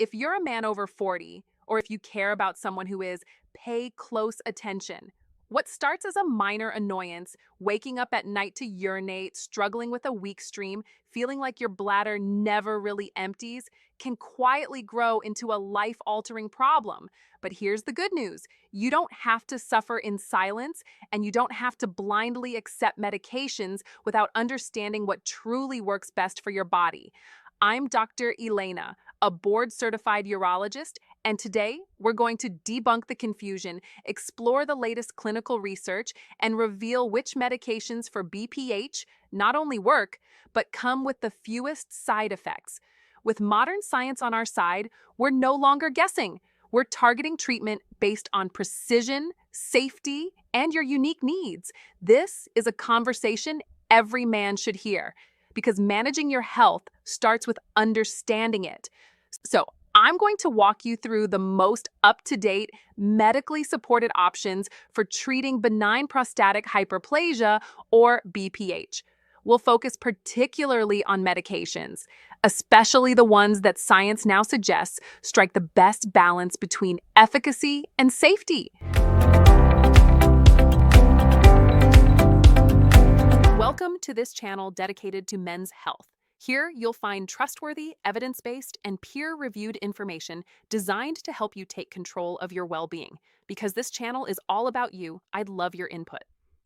If you're a man over 40, or if you care about someone who is, pay close attention. What starts as a minor annoyance, waking up at night to urinate, struggling with a weak stream, feeling like your bladder never really empties, can quietly grow into a life-altering problem. But here's the good news. You don't have to suffer in silence, and you don't have to blindly accept medications without understanding what truly works best for your body. I'm Dr. Elena, a board-certified urologist, and today we're going to debunk the confusion, explore the latest clinical research, and reveal which medications for BPH not only work, but come with the fewest side effects. With modern science on our side, we're no longer guessing. We're targeting treatment based on precision, safety, and your unique needs. This is a conversation every man should hear, because managing your health starts with understanding it. So, I'm going to walk you through the most up-to-date, medically supported options for treating benign prostatic hyperplasia, or BPH. We'll focus particularly on medications, especially the ones that science now suggests strike the best balance between efficacy and safety. Welcome to this channel dedicated to men's health. Here, you'll find trustworthy, evidence-based, and peer-reviewed information designed to help you take control of your well-being. Because this channel is all about you, I'd love your input.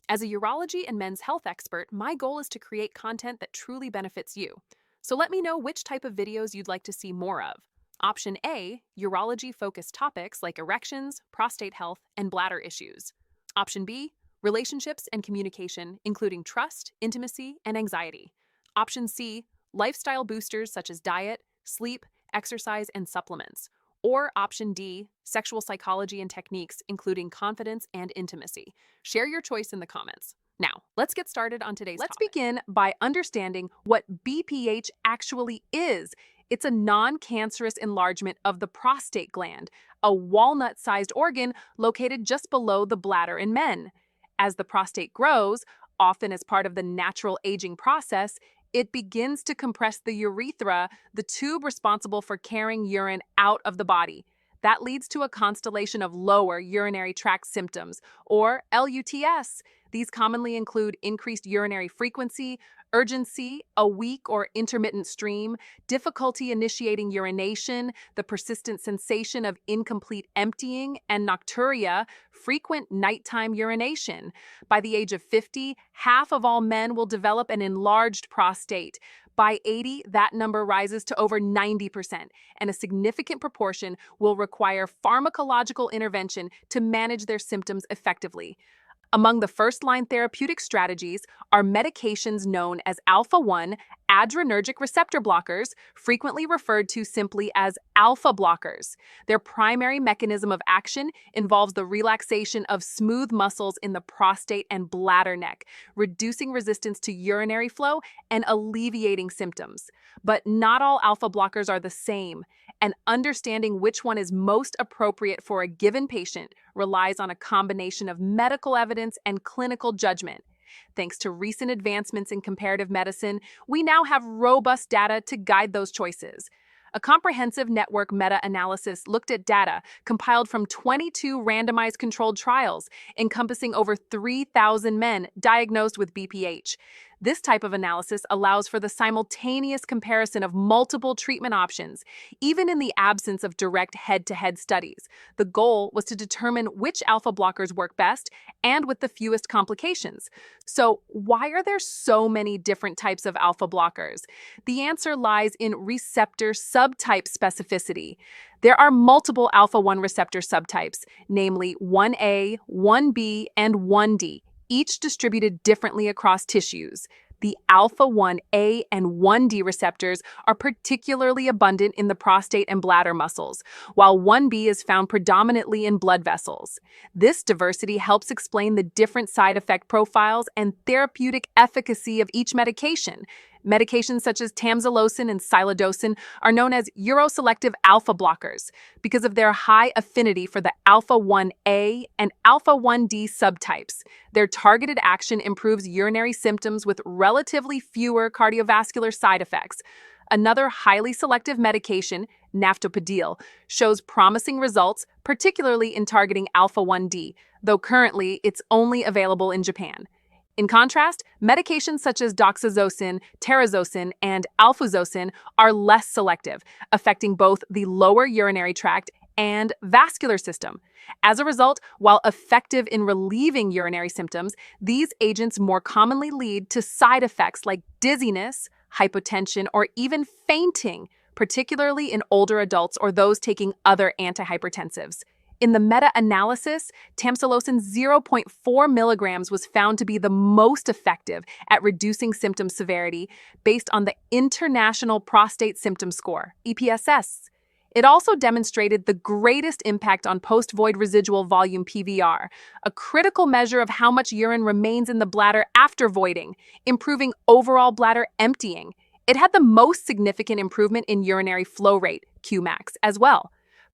As a urology and men's health expert, my goal is to create content that truly benefits you. So let me know which type of videos you'd like to see more of. Option A, urology-focused topics like erections, prostate health, and bladder issues. Option B, relationships and communication, including trust, intimacy, and anxiety. Option C, lifestyle boosters such as diet, sleep, exercise, and supplements. Or option D, sexual psychology and techniques, including confidence and intimacy. Share your choice in the comments. Now, let's get started on today's topic. Let's begin by understanding what BPH actually is. It's a non-cancerous enlargement of the prostate gland, a walnut-sized organ located just below the bladder in men. As the prostate grows, often as part of the natural aging process, it begins to compress the urethra, the tube responsible for carrying urine out of the body. That leads to a constellation of lower urinary tract symptoms, or LUTS. These commonly include increased urinary frequency, urgency, a weak or intermittent stream, difficulty initiating urination, the persistent sensation of incomplete emptying, and nocturia, frequent nighttime urination. By the age of 50, half of all men will develop an enlarged prostate. By 80, that number rises to over 90%, and a significant proportion will require pharmacological intervention to manage their symptoms effectively. Among the first-line therapeutic strategies are medications known as alpha-1 adrenergic receptor blockers, frequently referred to simply as alpha blockers. Their primary mechanism of action involves the relaxation of smooth muscles in the prostate and bladder neck, reducing resistance to urinary flow and alleviating symptoms. But not all alpha blockers are the same, and understanding which one is most appropriate for a given patient relies on a combination of medical evidence and clinical judgment. Thanks to recent advancements in comparative medicine, we now have robust data to guide those choices. A comprehensive network meta-analysis looked at data compiled from 22 randomized controlled trials, encompassing over 3,000 men diagnosed with BPH. This type of analysis allows for the simultaneous comparison of multiple treatment options, even in the absence of direct head-to-head studies. The goal was to determine which alpha blockers work best and with the fewest complications. So, why are there so many different types of alpha blockers? The answer lies in receptor subtype specificity. There are multiple alpha-1 receptor subtypes, namely 1A, 1B, and 1D, each distributed differently across tissues. The alpha-1A and 1D receptors are particularly abundant in the prostate and bladder muscles, while 1B is found predominantly in blood vessels. This diversity helps explain the different side effect profiles and therapeutic efficacy of each medication. Medications such as Tamsulosin and Silodosin are known as uroselective alpha blockers because of their high affinity for the alpha-1A and alpha-1D subtypes. Their targeted action improves urinary symptoms with relatively fewer cardiovascular side effects. Another highly selective medication, naftopedil, shows promising results, particularly in targeting alpha-1D, though currently it's only available in Japan. In contrast, medications such as Doxazosin, Terazosin, and Alfuzosin are less selective, affecting both the lower urinary tract and vascular system. As a result, while effective in relieving urinary symptoms, these agents more commonly lead to side effects like dizziness, hypotension, or even fainting, particularly in older adults or those taking other antihypertensives. In the meta-analysis, Tamsulosin 0.4 milligrams was found to be the most effective at reducing symptom severity based on the International Prostate Symptom Score, EPSS. It also demonstrated the greatest impact on post-void residual volume PVR, a critical measure of how much urine remains in the bladder after voiding, improving overall bladder emptying. It had the most significant improvement in urinary flow rate, Qmax, as well.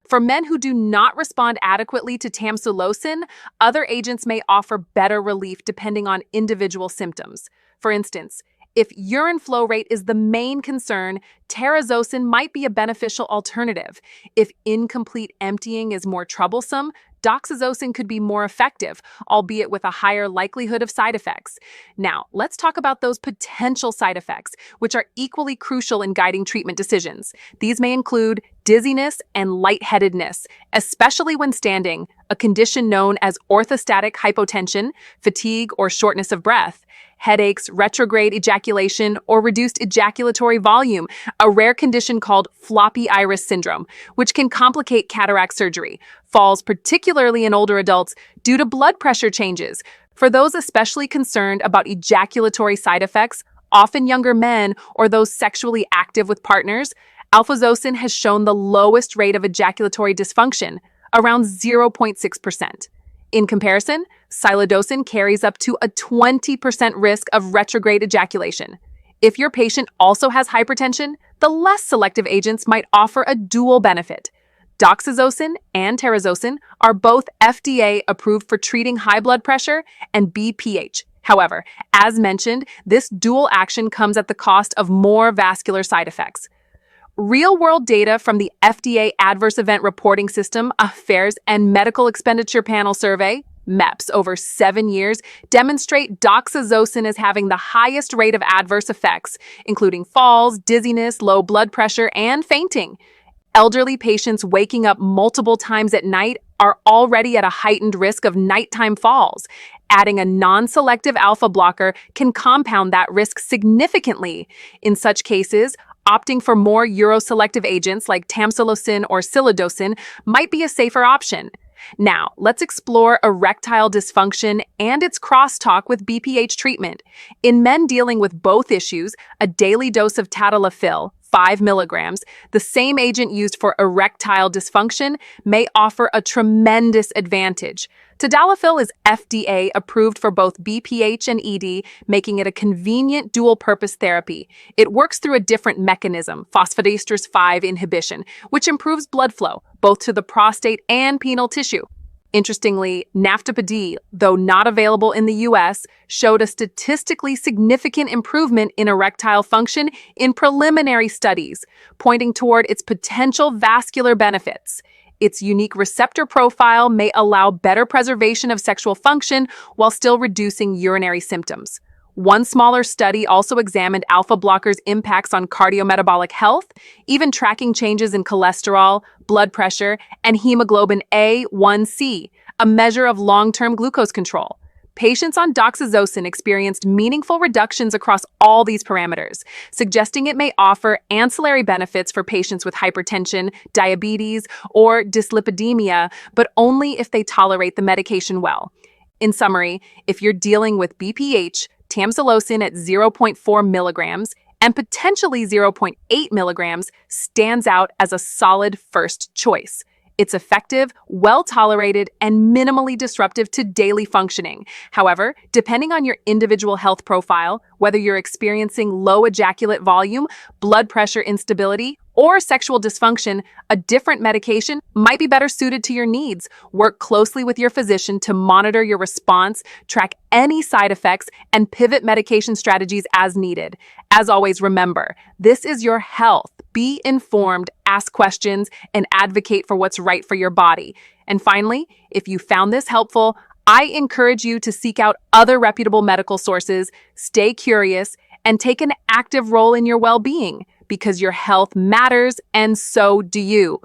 For men who do not respond adequately to Tamsulosin, other agents may offer better relief depending on individual symptoms. For instance, if urine flow rate is the main concern, Terazosin might be a beneficial alternative. If incomplete emptying is more troublesome, Doxazosin could be more effective, albeit with a higher likelihood of side effects. Now, let's talk about those potential side effects, which are equally crucial in guiding treatment decisions. These may include dizziness and lightheadedness, especially when standing, a condition known as orthostatic hypotension, fatigue or shortness of breath, headaches, retrograde ejaculation, or reduced ejaculatory volume, a rare condition called floppy iris syndrome, which can complicate cataract surgery, falls particularly in older adults due to blood pressure changes. For those especially concerned about ejaculatory side effects, often younger men or those sexually active with partners, Alfuzosin has shown the lowest rate of ejaculatory dysfunction, around 0.6%. In comparison, Silodosin carries up to a 20% risk of retrograde ejaculation. If your patient also has hypertension, the less selective agents might offer a dual benefit. Doxazosin and Terazosin are both FDA approved for treating high blood pressure and BPH. However, as mentioned, this dual action comes at the cost of more vascular side effects. Real-world data from the FDA Adverse Event Reporting System Affairs and Medical Expenditure Panel Survey, MEPS, over 7 years demonstrate Doxazosin as having the highest rate of adverse effects, including falls, dizziness, low blood pressure, and fainting. Elderly patients waking up multiple times at night are already at a heightened risk of nighttime falls. Adding a non-selective alpha blocker can compound that risk significantly. In such cases, opting for more uroselective agents like Tamsulosin or Silodosin might be a safer option. Now, let's explore erectile dysfunction and its crosstalk with BPH treatment. In men dealing with both issues, a daily dose of tadalafil, 5 milligrams, the same agent used for erectile dysfunction, may offer a tremendous advantage. Tadalafil is FDA approved for both BPH and ED, making it a convenient dual-purpose therapy. It works through a different mechanism, phosphodiesterase 5 inhibition, which improves blood flow, both to the prostate and penile tissue. Interestingly, naftopedil, though not available in the US, showed a statistically significant improvement in erectile function in preliminary studies, pointing toward its potential vascular benefits. Its unique receptor profile may allow better preservation of sexual function while still reducing urinary symptoms. One smaller study also examined alpha blockers' impacts on cardiometabolic health, even tracking changes in cholesterol, blood pressure, and hemoglobin A1C, a measure of long-term glucose control. Patients on Doxazosin experienced meaningful reductions across all these parameters, suggesting it may offer ancillary benefits for patients with hypertension, diabetes, or dyslipidemia, but only if they tolerate the medication well. In summary, if you're dealing with BPH, Tamsulosin at 0.4 milligrams and potentially 0.8 milligrams stands out as a solid first choice. It's effective, well-tolerated, and minimally disruptive to daily functioning. However, depending on your individual health profile, whether you're experiencing low ejaculate volume, blood pressure instability, or sexual dysfunction, a different medication might be better suited to your needs. Work closely with your physician to monitor your response, track any side effects, and pivot medication strategies as needed. As always, remember, this is your health. Be informed, ask questions, and advocate for what's right for your body. And finally, if you found this helpful, I encourage you to seek out other reputable medical sources, stay curious, and take an active role in your well being because your health matters and so do you.